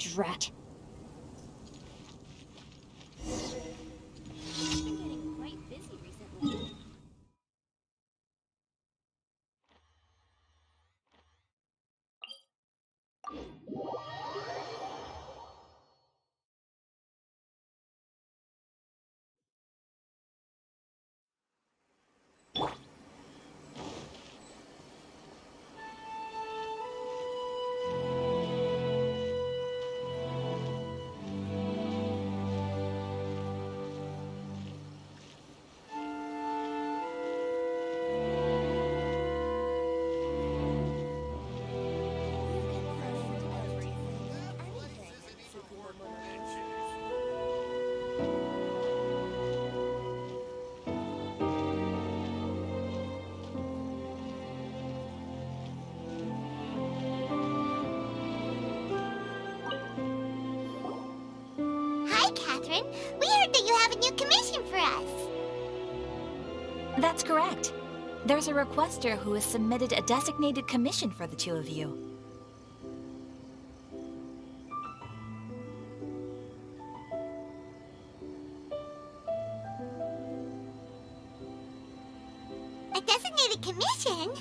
Drat. I've been getting quite busy recently. Hi, Catherine. We heard that you have a new commission for us. That's correct. There's a requester who has submitted a designated commission for the two of you. A designated commission?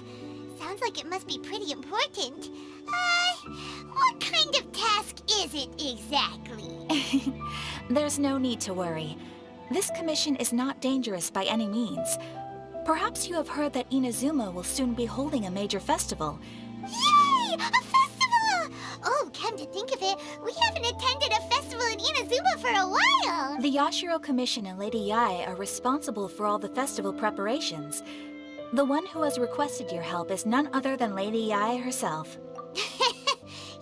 Sounds like it must be pretty important. What kind of task is it exactly? There's no need to worry. This commission is not dangerous by any means. Perhaps you have heard that Inazuma will soon be holding a major festival. Yay! A festival! Oh, come to think of it, we haven't attended a festival in Inazuma for a while. The Yashiro Commission and Lady Yae are responsible for all the festival preparations. The one who has requested your help is none other than Lady Yae herself.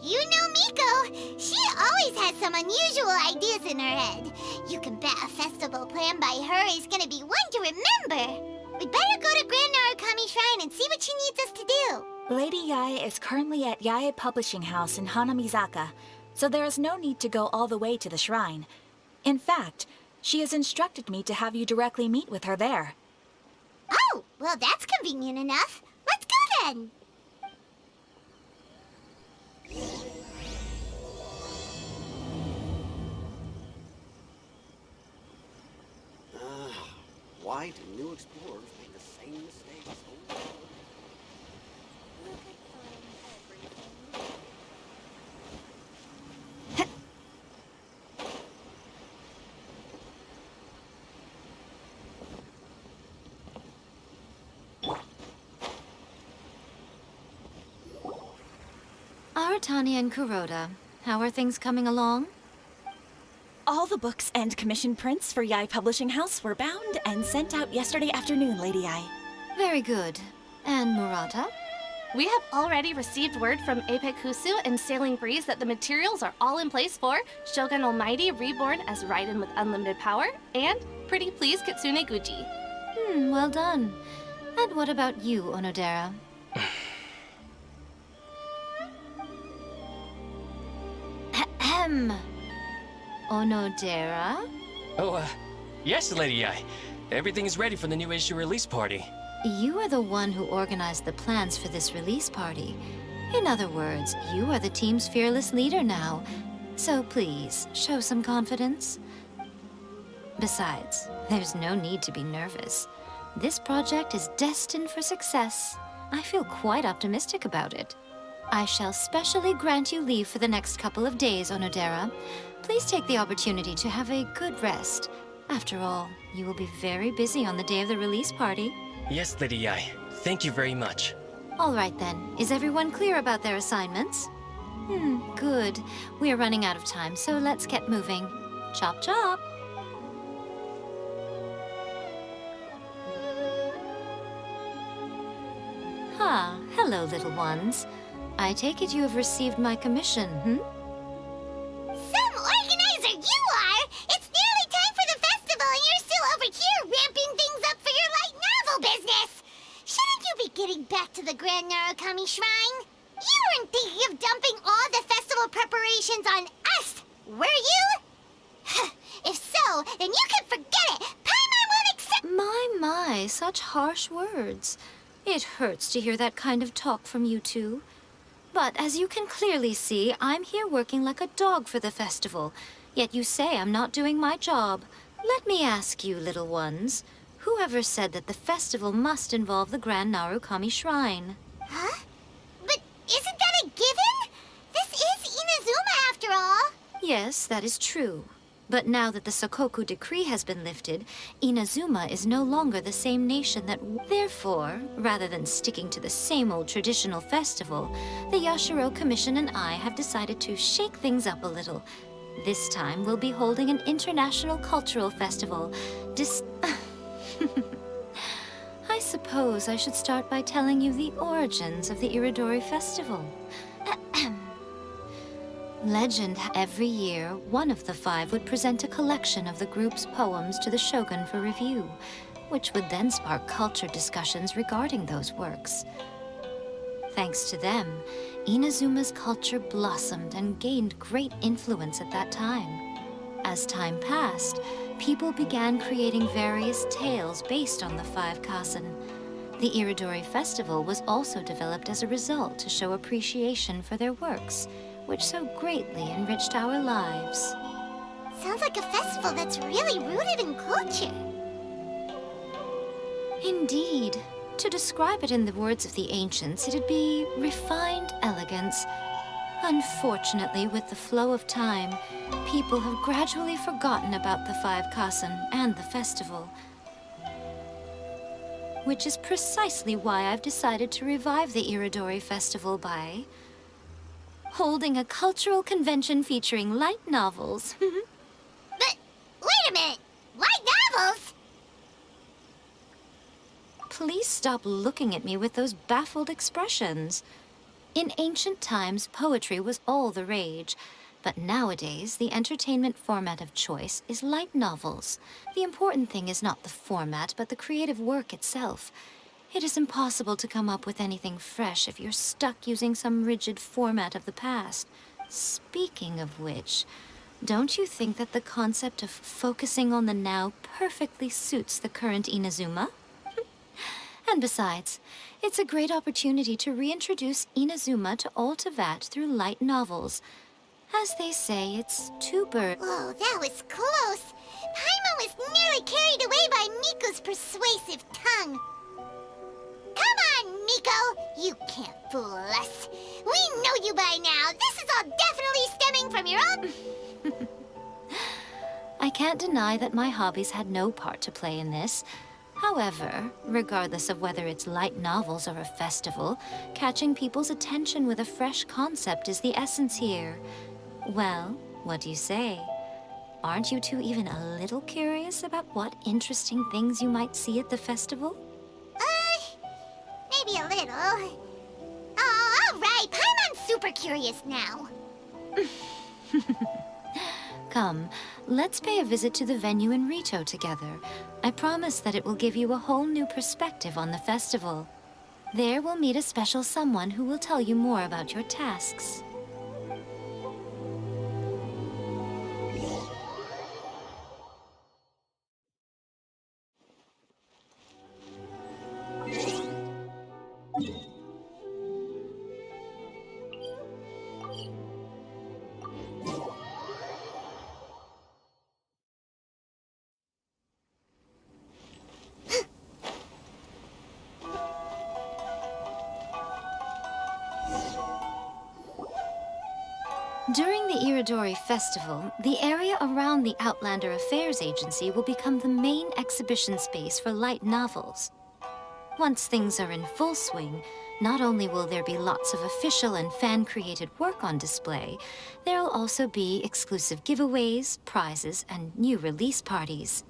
You know Miko. She always has some unusual ideas in her head. You can bet a festival planned by her is gonna be one to remember. We'd better go to Grand Narukami Shrine and see what she needs us to do. Lady Yae is currently at Yae Publishing House in Hanamizaka, so there is no need to go all the way to the shrine. In fact, she has instructed me to have you directly meet with her there. Oh, well that's convenient enough. Let's go then. Why do new explorers make the same mistakes over and over? Aratani and Kuroda, how are things coming along? All the books and commission prints for Yae Publishing House were bound and sent out yesterday afternoon, Lady Yae. Very good. And Murata? We have already received word from Apekusu and Sailing Breeze that the materials are all in place for Shogun Almighty Reborn as Raiden with Unlimited Power and Pretty Please Kitsune Guji. Well done. And what about you, Onodera? Ahem. Onodera? Oh, yes, Lady Yae. Everything is ready for the new issue release party. You are the one who organized the plans for this release party. In other words, you are the team's fearless leader now. So please, show some confidence. Besides, there's no need to be nervous. This project is destined for success. I feel quite optimistic about it. I shall specially grant you leave for the next couple of days, Onodera. Please take the opportunity to have a good rest. After all, you will be very busy on the day of the release party. Yes, Lady Yae. Thank you very much. All right then. Is everyone clear about their assignments? Good. We are running out of time, so let's get moving. Chop chop! Hello, little ones. I take it you have received my commission, Some organizer you are! It's nearly time for the festival and you're still over here ramping things up for your light novel business! Shouldn't you be getting back to the Grand Narukami Shrine? You weren't thinking of dumping all the festival preparations on us, were you? If so, then you can forget it! Paimon won't accept— My, such harsh words. It hurts to hear that kind of talk from you two. But as you can clearly see, I'm here working like a dog for the festival. Yet you say I'm not doing my job. Let me ask you, little ones, whoever said that the festival must involve the Grand Narukami Shrine? Huh? But isn't that a given? This is Inazuma after all. Yes, that is true. But now that the Sokoku decree has been lifted, Inazuma is no longer the same nation that... Therefore, rather than sticking to the same old traditional festival, the Yashiro Commission and I have decided to shake things up a little. This time, we'll be holding an international cultural festival. I suppose I should start by telling you the origins of the Irodori festival. Legend, every year, one of the five would present a collection of the group's poems to the shogun for review, which would then spark culture discussions regarding those works. Thanks to them, Inazuma's culture blossomed and gained great influence at that time. As time passed, people began creating various tales based on the five kasen. The Irodori festival was also developed as a result to show appreciation for their works, which so greatly enriched our lives. Sounds like a festival that's really rooted in culture. Indeed. To describe it in the words of the ancients, it'd be refined elegance. Unfortunately, with the flow of time, people have gradually forgotten about the five kasen and the festival. Which is precisely why I've decided to revive the Irodori festival by holding a cultural convention featuring light novels. But wait a minute! Light novels? Please stop looking at me with those baffled expressions. In ancient times, poetry was all the rage, but nowadays, the entertainment format of choice is light novels. The important thing is not the format, but the creative work itself. It is impossible to come up with anything fresh if you're stuck using some rigid format of the past. Speaking of which, don't you think that the concept of focusing on the now perfectly suits the current Inazuma? And besides, it's a great opportunity to reintroduce Inazuma to all Teyvat through light novels. As they say, it's two birds. Whoa, that was close. Paimon was nearly carried away by Miko's persuasive tongue. Come on, Miko! You can't fool us. We know you by now. This is all definitely stemming from your own... I can't deny that my hobbies had no part to play in this. However, regardless of whether it's light novels or a festival, catching people's attention with a fresh concept is the essence here. Well, what do you say? Aren't you two even a little curious about what interesting things you might see at the festival? Maybe a little. Oh, all right. Paimon's super curious now. Come, let's pay a visit to the venue in Rito together. I promise that it will give you a whole new perspective on the festival. There we'll meet a special someone who will tell you more about your tasks. During the Irodori Festival, the area around the Outlander Affairs Agency will become the main exhibition space for light novels. Once things are in full swing, not only will there be lots of official and fan-created work on display, there'll also be exclusive giveaways, prizes, and new release parties.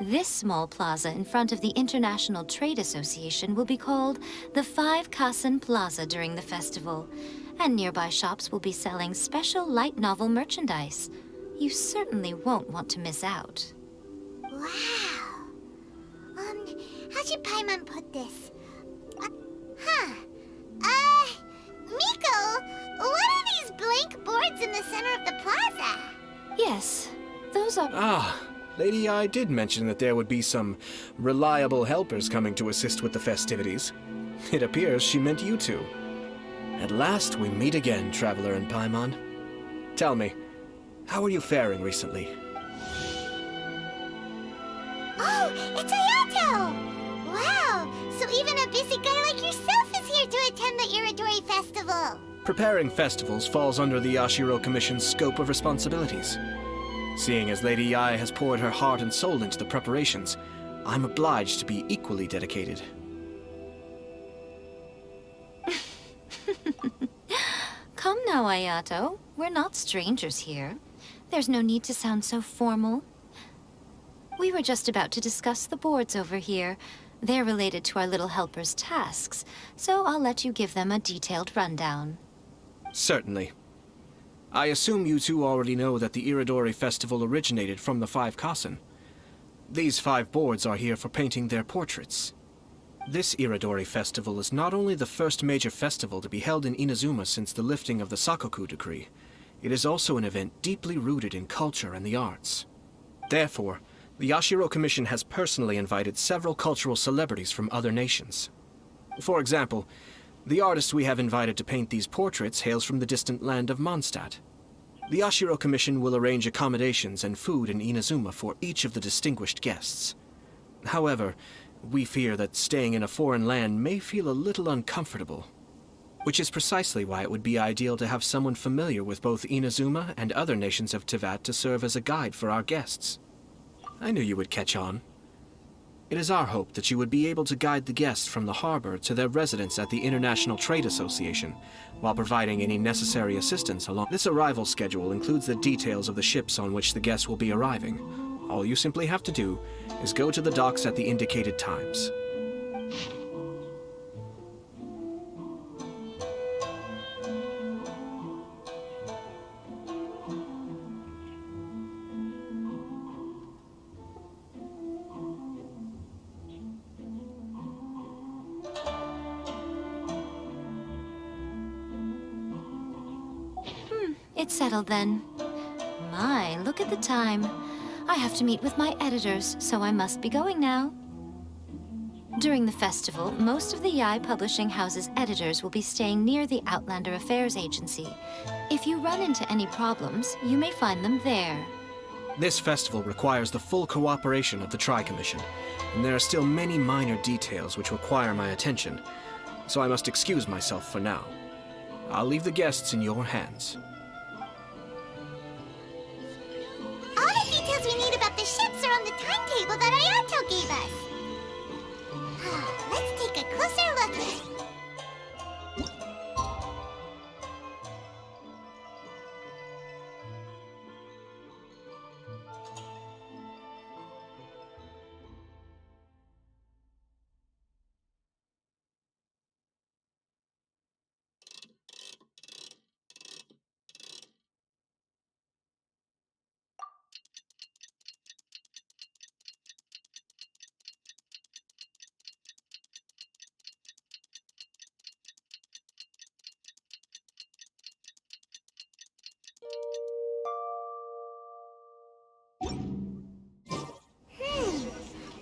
This small plaza in front of the International Trade Association will be called the Five Kasen Plaza during the festival, and nearby shops will be selling special light novel merchandise. You certainly won't want to miss out. Wow. How should Paimon put this? Miko, what are these blank boards in the center of the plaza? Yes, those are... Ah, Lady I did mention that there would be some reliable helpers coming to assist with the festivities. It appears she meant you two. At last we meet again, Traveler and Paimon. Tell me, how are you faring recently? Oh, it's Ayato! Wow, so even a busy guy like yourself is here to attend the Irodori Festival. Preparing festivals falls under the Yashiro Commission's scope of responsibilities. Seeing as Lady Yae has poured her heart and soul into the preparations, I'm obliged to be equally dedicated. Come now, Ayato. We're not strangers here. There's no need to sound so formal. We were just about to discuss the boards over here. They're related to our little helper's tasks, so I'll let you give them a detailed rundown. Certainly. I assume you two already know that the Irodori Festival originated from the 5 Kasen. These 5 boards are here for painting their portraits. This Irodori Festival is not only the first major festival to be held in Inazuma since the lifting of the Sakoku decree, it is also an event deeply rooted in culture and the arts. Therefore, the Yashiro Commission has personally invited several cultural celebrities from other nations. For example, the artist we have invited to paint these portraits hails from the distant land of Mondstadt. The Yashiro Commission will arrange accommodations and food in Inazuma for each of the distinguished guests. However, we fear that staying in a foreign land may feel a little uncomfortable, which is precisely why it would be ideal to have someone familiar with both Inazuma and other nations of Teyvat to serve as a guide for our guests. I knew you would catch on. It is our hope that you would be able to guide the guests from the harbor to their residence at the International Trade Association, while providing any necessary assistance along. This arrival schedule includes the details of the ships on which the guests will be arriving. All you simply have to do is go to the docks at the indicated times. It's settled then. My, look at the time. I have to meet with my editors, so I must be going now. During the festival, most of the Yae Publishing House's editors will be staying near the Outlander Affairs Agency. If you run into any problems, you may find them there. This festival requires the full cooperation of the Tri-Commission, and there are still many minor details which require my attention, so I must excuse myself for now. I'll leave the guests in your hands. All the details we need about the ships are on the timetable that Ayato gave us. Let's take a closer look then.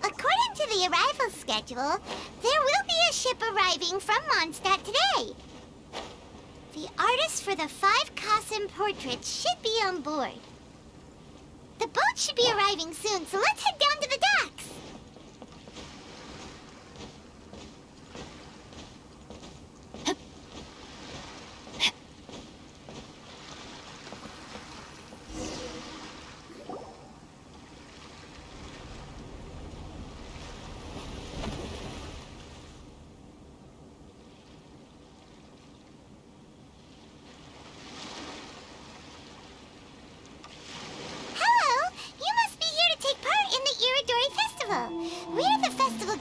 According to the arrival schedule, there will be a ship arriving from Mondstadt today. The artist for the 5 Kasen portraits should be on board. The boat should be arriving soon, so let's head down to the docks.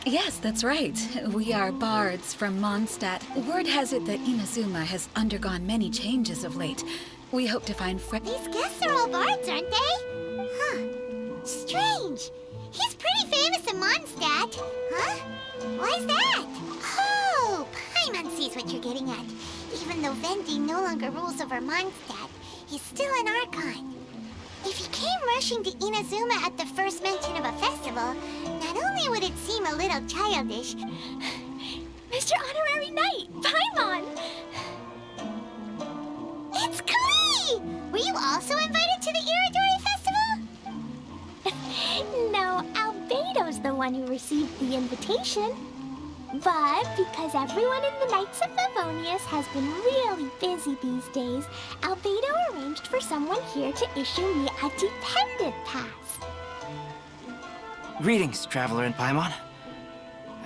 Yes, that's right. We are bards from Mondstadt. Word has it that Inazuma has undergone many changes of late. We hope to find These guests are all bards, aren't they? Huh. Strange. He's pretty famous in Mondstadt. Huh? Why's that? Oh, Paimon sees what you're getting at. Even though Vendi no longer rules over Mondstadt, he's still an Archon. If he came rushing to Inazuma at the first mention of a festival, not only would it seem a little childish... Mr. Honorary Knight, Paimon! Were you also invited to the Irodori Festival? No, Albedo's the one who received the invitation. But because everyone in the Knights of Favonius has been really busy these days, Albedo arranged for someone here to issue me a dependent pass. Greetings, Traveler in Paimon.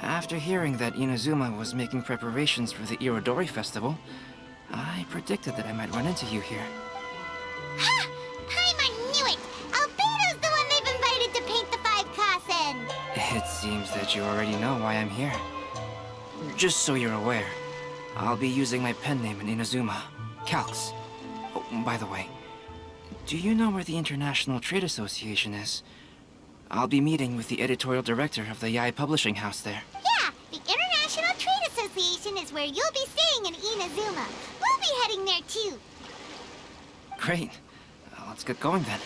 After hearing that Inazuma was making preparations for the Irodori Festival, I predicted that I might run into you here. Ha! Paimon knew it! Albedo's the one they've invited to paint the 5 Kasen! It seems that you already know why I'm here. Just so you're aware, I'll be using my pen name in Inazuma, Calx. Oh, by the way, do you know where the International Trade Association is? I'll be meeting with the editorial director of the Yae Publishing House there. Yeah, the International Trade Association is where you'll be staying in Inazuma. We'll be heading there too. Great. Let's get going then.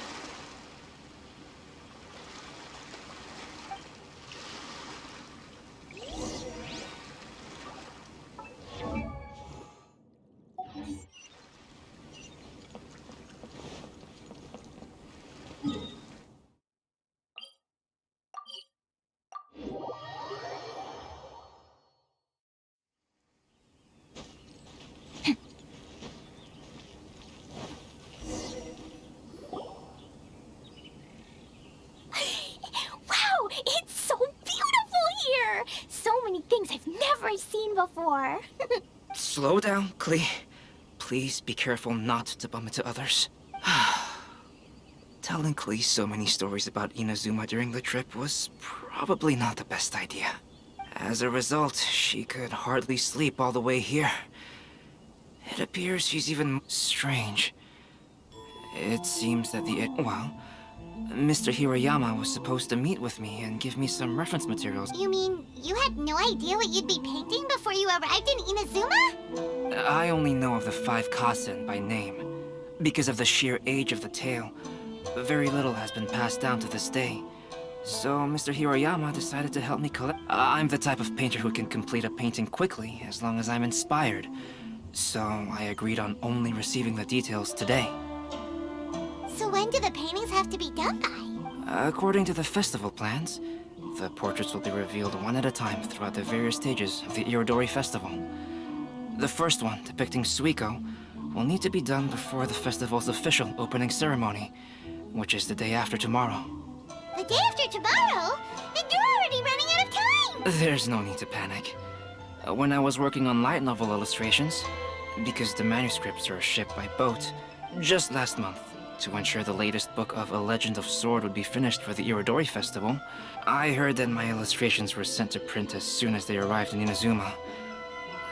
Wow, it's so beautiful here! So many things I've never seen before. Slow down, Klee. Please be careful not to bump into others. Telling Klee so many stories about Inazuma during the trip was probably not the best idea. As a result, she could hardly sleep all the way here. It appears she's even strange. It seems that Mr. Hiroyama was supposed to meet with me and give me some reference materials. You mean you had no idea what you'd be painting before you arrived in Inazuma? I only know of the 5 Kasen by name. Because of the sheer age of the tale, very little has been passed down to this day. So Mr. Hiroyama decided to help me collect. I'm the type of painter who can complete a painting quickly as long as I'm inspired. So I agreed on only receiving the details today. So when do the paintings have to be done by? According to the festival plans, the portraits will be revealed one at a time throughout the various stages of the Irodori Festival. The first one, depicting Suiko, will need to be done before the festival's official opening ceremony, which is the day after tomorrow. The day after tomorrow? Then you're already running out of time! There's no need to panic. When I was working on light novel illustrations, because the manuscripts are shipped by boat, just last month, to ensure the latest book of A Legend of Sword would be finished for the Irodori Festival, I heard that my illustrations were sent to print as soon as they arrived in Inazuma.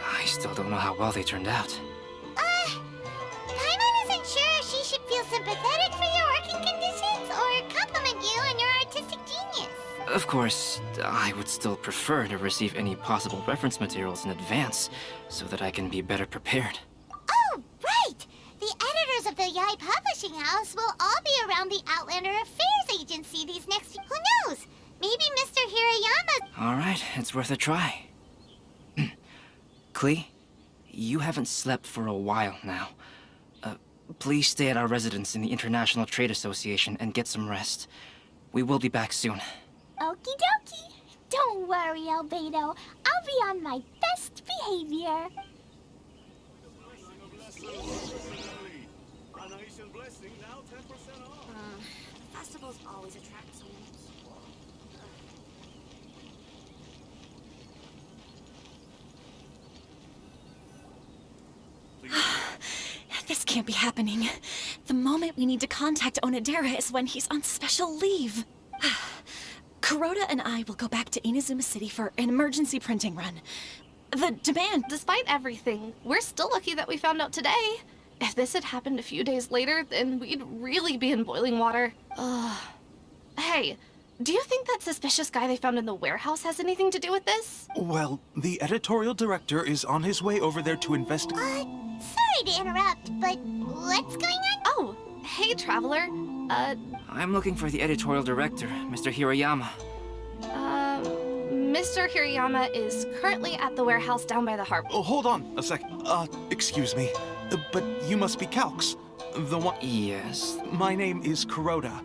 I still don't know how well they turned out. Paimon isn't sure she should feel sympathetic for your working conditions or compliment you on your artistic genius. Of course, I would still prefer to receive any possible reference materials in advance, so that I can be better prepared. Oh, right! The editors of the Yae Publishing House will all be around the Outlander Affairs Agency these next... Who knows? Maybe Mr. Hiroyama... All right, it's worth a try. Klee, you haven't slept for a while now. Please stay at our residence in the International Trade Association and get some rest. We will be back soon. Okie dokie. Don't worry, Albedo. I'll be on my best behavior. Festivals always attract so many people. This can't be happening. The moment we need to contact Onodera is when he's on special leave. Kuroda and I will go back to Inazuma City for an emergency printing run. The demand... Despite everything, we're still lucky that we found out today. If this had happened a few days later, then we'd really be in boiling water. Hey, do you think that suspicious guy they found in the warehouse has anything to do with this? Well, the editorial director is on his way over there to investigate. Sorry to interrupt, but what's going on? Oh, hey, Traveler. I'm looking for the editorial director, Mr. Hiroyama. Mr. Hiroyama is currently at the warehouse down by the harbor. Oh, hold on a sec. Excuse me. But you must be Calx. The one... Yes. My name is Kuroda.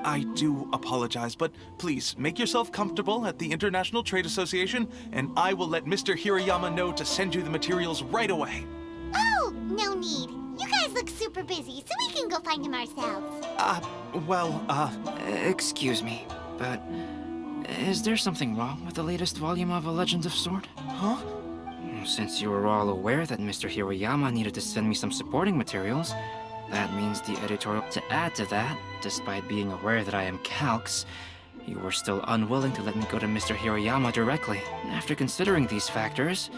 I do apologize, but please make yourself comfortable at the International Trade Association, and I will let Mr. Hirayama know to send you the materials right away. Oh, no need. You guys look super busy, so we can go find him ourselves. Excuse me, but is there something wrong with the latest volume of A Legend of Sword? Huh? Since you were all aware that Mr. Hirayama needed to send me some supporting materials, that means the editorial... To add to that, despite being aware that I am Calx, you were still unwilling to let me go to Mr. Hirayama directly. After considering these factors,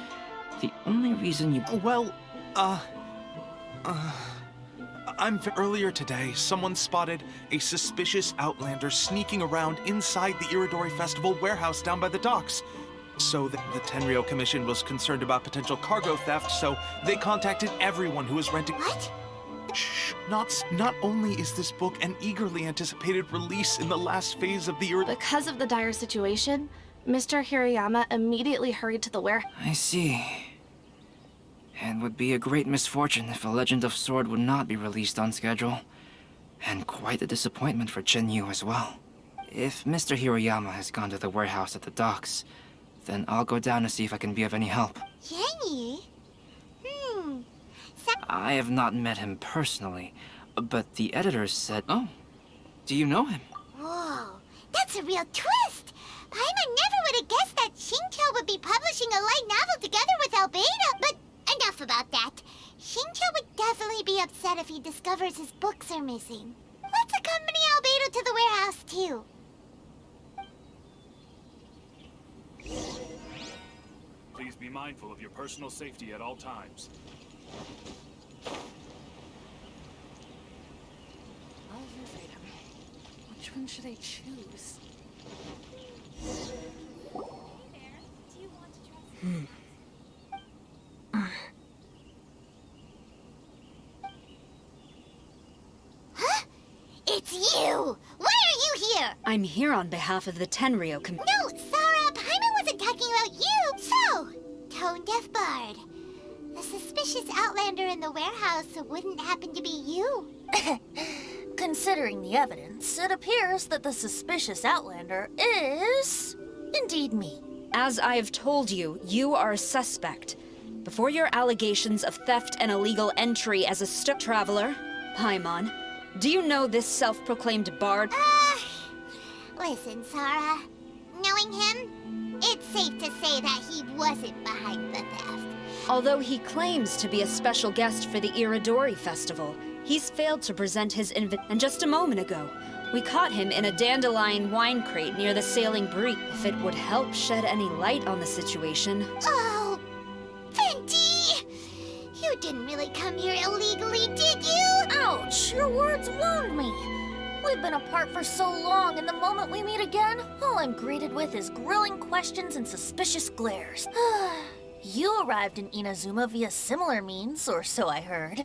the only reason you... Earlier today, someone spotted a suspicious outlander sneaking around inside the Irodori Festival warehouse down by the docks. So the Tenryou Commission was concerned about potential cargo theft, so they contacted everyone who was renting... What? Shh! Not only is this book an eagerly anticipated release in the last phase of the Irodori... Because of the dire situation, Mr. Hirayama immediately hurried to the warehouse. I see. It would be a great misfortune if A Legend of Sword would not be released on schedule. And quite a disappointment for Jinyu as well. If Mr. Hirayama has gone to the warehouse at the docks, then I'll go down to see if I can be of any help. Jenny? I have not met him personally, but the editors said... Oh, do you know him? Whoa, that's a real twist! Paimon never would have guessed that Xingqiu would be publishing a light novel together with Albedo, but enough about that. Xingqiu would definitely be upset if he discovers his books are missing. Let's accompany Albedo to the warehouse, too. Please be mindful of your personal safety at all times. Which one should I choose? Huh? It's you! Why are you here? I'm here on behalf of the Tenryou Commission. No, Sarah, Paimon wasn't talking about you! So, tone-deaf bard. The suspicious outlander in the warehouse wouldn't happen to be you. Considering the evidence, it appears that the suspicious outlander is... indeed me. As I have told you, you are a suspect. Before your allegations of theft and illegal entry as a traveler, Paimon, do you know this self-proclaimed bard? Listen, Sarah. Knowing him, it's safe to say that he wasn't behind the theft. Although he claims to be a special guest for the Irodori Festival, he's failed to present his and just a moment ago, we caught him in a dandelion wine crate near the Sailing Breeze. If it would help shed any light on the situation... Oh, Venti! You didn't really come here illegally, did you? Ouch! Your words wound me. We've been apart for so long, and the moment we meet again, all I'm greeted with is grilling questions and suspicious glares. You arrived in Inazuma via similar means, or so I heard.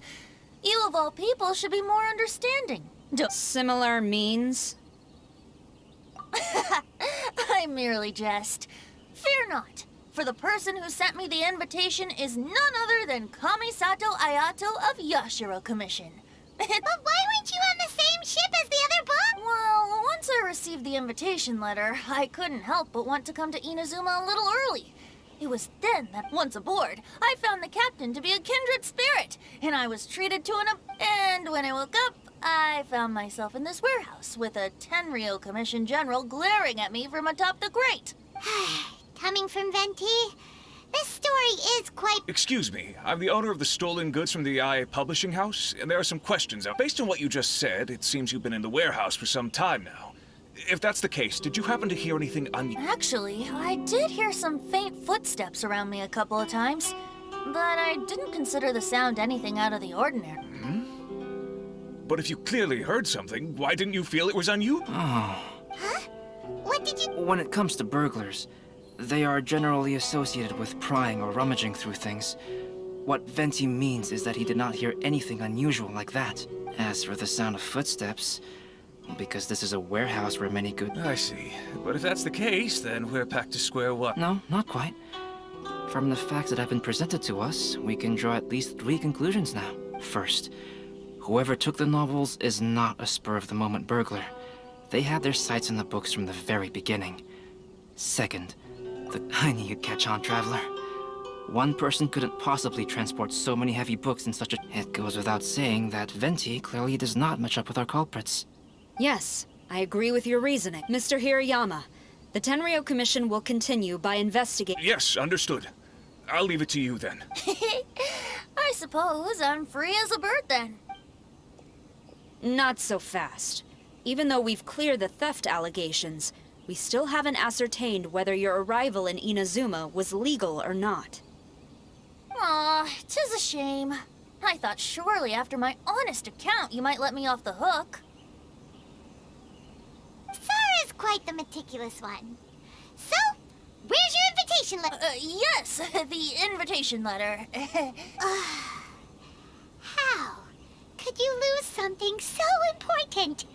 You of all people should be more understanding. Similar means? I merely jest. Fear not, for the person who sent me the invitation is none other than Kamisato Ayato of Yashiro Commission. But why weren't you on the same ship as the other book? Well, once I received the invitation letter, I couldn't help but want to come to Inazuma a little early. It was then that, once aboard, I found the captain to be a kindred spirit, and I was treated to And when I woke up, I found myself in this warehouse with a Tenryou Commission general glaring at me from atop the grate. Coming from Venti, this story is quite... Excuse me, I'm the owner of the stolen goods from the IA publishing house, and there are some questions out. Based on what you just said, it seems you've been in the warehouse for some time now. If that's the case, did you happen to hear anything Actually, I did hear some faint footsteps around me a couple of times, but I didn't consider the sound anything out of the ordinary. But if you clearly heard something, why didn't you feel it was unusual? Oh. Huh? What did you... When it comes to burglars, they are generally associated with prying or rummaging through things. What Venti means is that he did not hear anything unusual like that. As for the sound of footsteps, because this is a warehouse where many good... I see. But if that's the case, then we're back to square one. No, not quite. From the facts that have been presented to us, we can draw at least 3 conclusions now. First, Whoever took the novels is not a spur-of-the-moment burglar. They had their sights on the books from the very beginning. Second, I knew you'd catch on, Traveler. One person couldn't possibly transport so many heavy books in such a... It goes without saying that Venti clearly does not match up with our culprits. Yes, I agree with your reasoning. Mr. Hirayama, the Tenryo Commission will continue by investigating... Yes, understood. I'll leave it to you then. I suppose I'm free as a bird then. Not so fast. Even though we've cleared the theft allegations, we still haven't ascertained whether your arrival in Inazuma was legal or not. Aw, 'tis a shame. I thought surely after my honest account you might let me off the hook. Sara's quite the meticulous one. So, where's your invitation letter? Yes, the invitation letter. How could you lose something so important?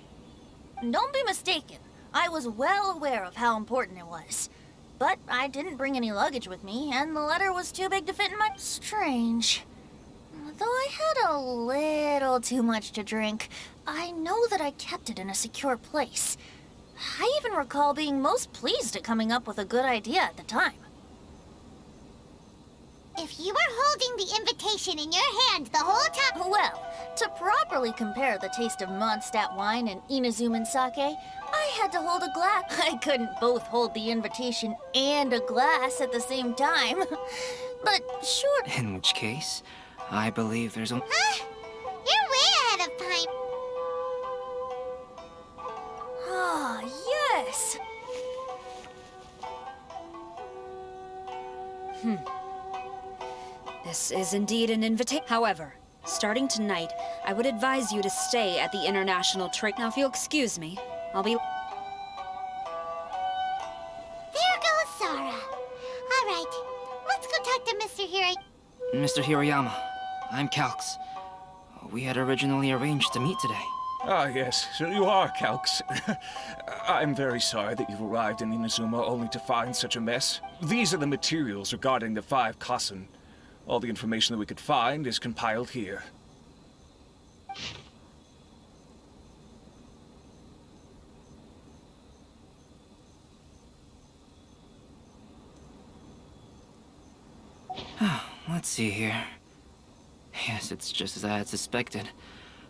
Don't be mistaken. I was well aware of how important it was. But I didn't bring any luggage with me, and the letter was too big to fit in my... Strange. Though I had a little too much to drink, I know that I kept it in a secure place. I even recall being most pleased at coming up with a good idea at the time. If you were holding the invitation in your hand the whole time... Well, to properly compare the taste of Mondstadt wine and Inazuman sake, I had to hold a glass. I couldn't both hold the invitation and a glass at the same time. But sure... In which case, I believe there's a... Huh? You're way ahead of time. Ah, yes! This is indeed an invitation. However, starting tonight, I would advise you to stay at the International Trade. Now, if you'll excuse me, I'll be... There goes Sara. All right, let's go talk to Mr. Mr. Hirayama, I'm Calx. We had originally arranged to meet today. Ah, yes, so you are Calx. I'm very sorry that you've arrived in Inazuma only to find such a mess. These are the materials regarding the 5 Kassen. All the information that we could find is compiled here. Let's see here. Yes, it's just as I had suspected.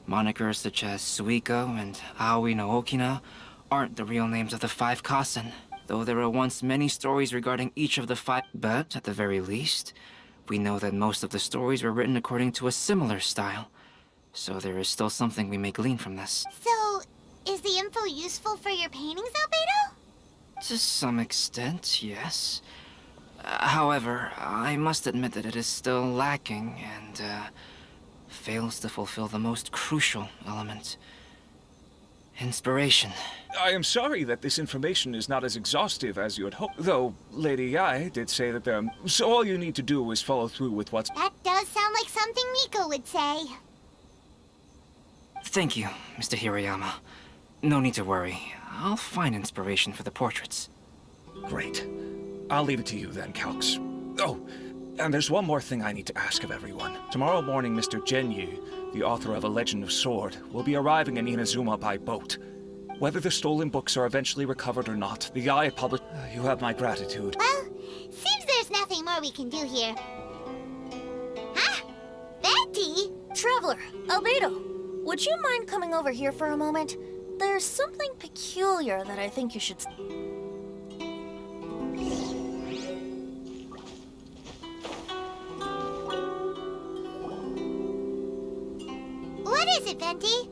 Monikers such as Suiko and Aoi no Okina aren't the real names of the 5 Kassen, though there were once many stories regarding each of the 5. But, at the very least, we know that most of the stories were written according to a similar style. So there is still something we may glean from this. So, is the info useful for your paintings, Albedo? To some extent, yes. However, I must admit that it is still lacking and, fails to fulfill the most crucial element. Inspiration. I am sorry that this information is not as exhaustive as you had hoped, though Lady Yae did say that so all you need to do is follow through with what's... That does sound like something Miko would say. Thank you, Mr. Hirayama. No need to worry. I'll find inspiration for the portraits. Great. I'll leave it to you then, Calx. Oh, and there's one more thing I need to ask of everyone. Tomorrow morning, Mr. Genyu, the author of A Legend of Sword, will be arriving in Inazuma by boat. Whether the stolen books are eventually recovered or not, the Yae public... You have my gratitude. Well, seems there's nothing more we can do here. Huh? Betty? Traveler, Albedo, would you mind coming over here for a moment? There's something peculiar that I think you should... What is it, Venti?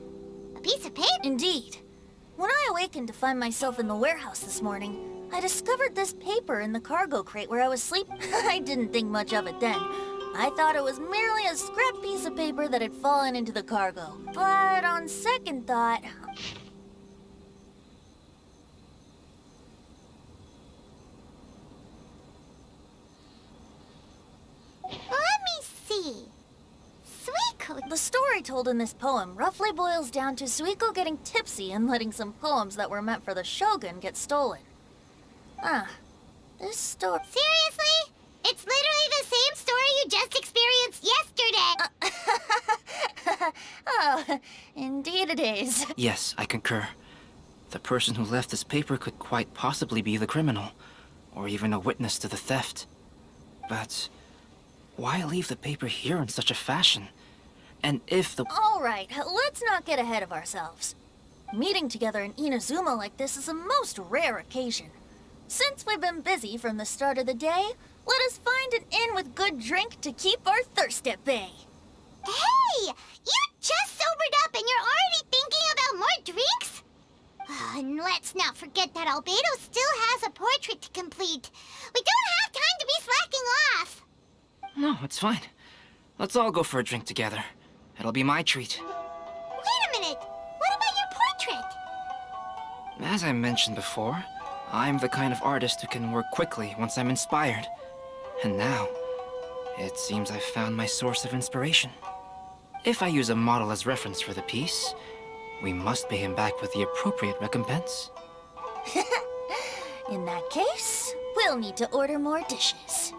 A piece of paper? Indeed. When I awakened to find myself in the warehouse this morning, I discovered this paper in the cargo crate where I was sleeping. I didn't think much of it then. I thought it was merely a scrap piece of paper that had fallen into the cargo. But on second thought... Let me see. Suiko... The story told in this poem roughly boils down to Suiko getting tipsy and letting some poems that were meant for the Shogun get stolen. This story... Seriously? It's literally the same story you just experienced yesterday! Oh, indeed it is. Yes, I concur. The person who left this paper could quite possibly be the criminal, or even a witness to the theft. But why leave the paper here in such a fashion? And if the... All right, let's not get ahead of ourselves. Meeting together in Inazuma like this is a most rare occasion. Since we've been busy from the start of the day, let us find an inn with good drink to keep our thirst at bay. Hey! You just sobered up and you're already thinking about more drinks? And let's not forget that Albedo still has a portrait to complete. We don't have time to be slacking off. No, it's fine. Let's all go for a drink together. It'll be my treat. Wait a minute. What about your portrait? As I mentioned before, I'm the kind of artist who can work quickly once I'm inspired. And now, it seems I've found my source of inspiration. If I use a model as reference for the piece, we must pay him back with the appropriate recompense. In that case, we'll need to order more dishes.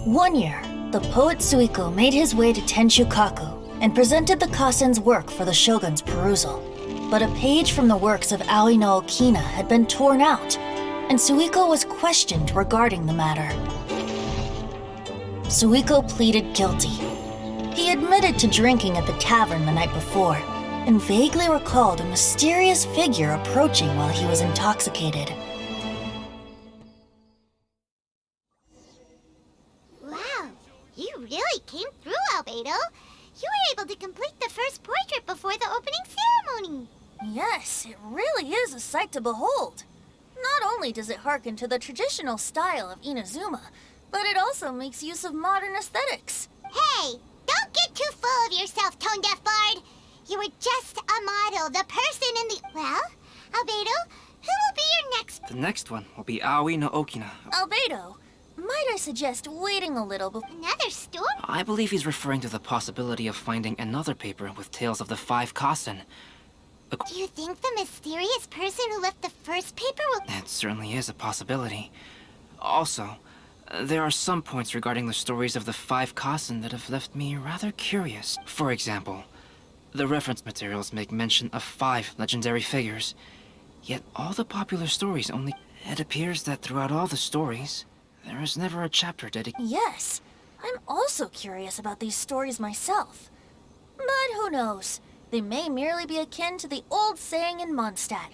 One year, the poet Suiko made his way to Tenshukaku and presented the Kasen's work for the shogun's perusal. But a page from the works of Aoi no Okina had been torn out, and Suiko was questioned regarding the matter. Suiko pleaded guilty. He admitted to drinking at the tavern the night before, and vaguely recalled a mysterious figure approaching while he was intoxicated. Wow, you really came through, Albedo. You were able to complete the first portrait before the opening ceremony. Yes, it really is a sight to behold. Not only does it harken to the traditional style of Inazuma, but it also makes use of modern aesthetics. Hey, don't get too full of yourself, Tone Deaf Bard. You were just a model, the person in the... Well, Albedo, who will be your next... The next one will be Aoi no Okina. Albedo, might I suggest waiting a little before... Another story? I believe he's referring to the possibility of finding another paper with tales of the 5 Kasen. Do you think the mysterious person who left the first paper will... It certainly is a possibility. Also, there are some points regarding the stories of the 5 Kasen that have left me rather curious. For example, the reference materials make mention of 5 legendary figures, yet all the popular stories only... It appears that throughout all the stories, there is never a chapter dedicated... Yes, I'm also curious about these stories myself. But who knows? They may merely be akin to the old saying in Mondstadt,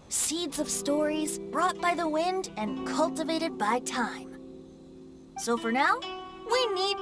seeds of stories brought by the wind and cultivated by time. So for now, we need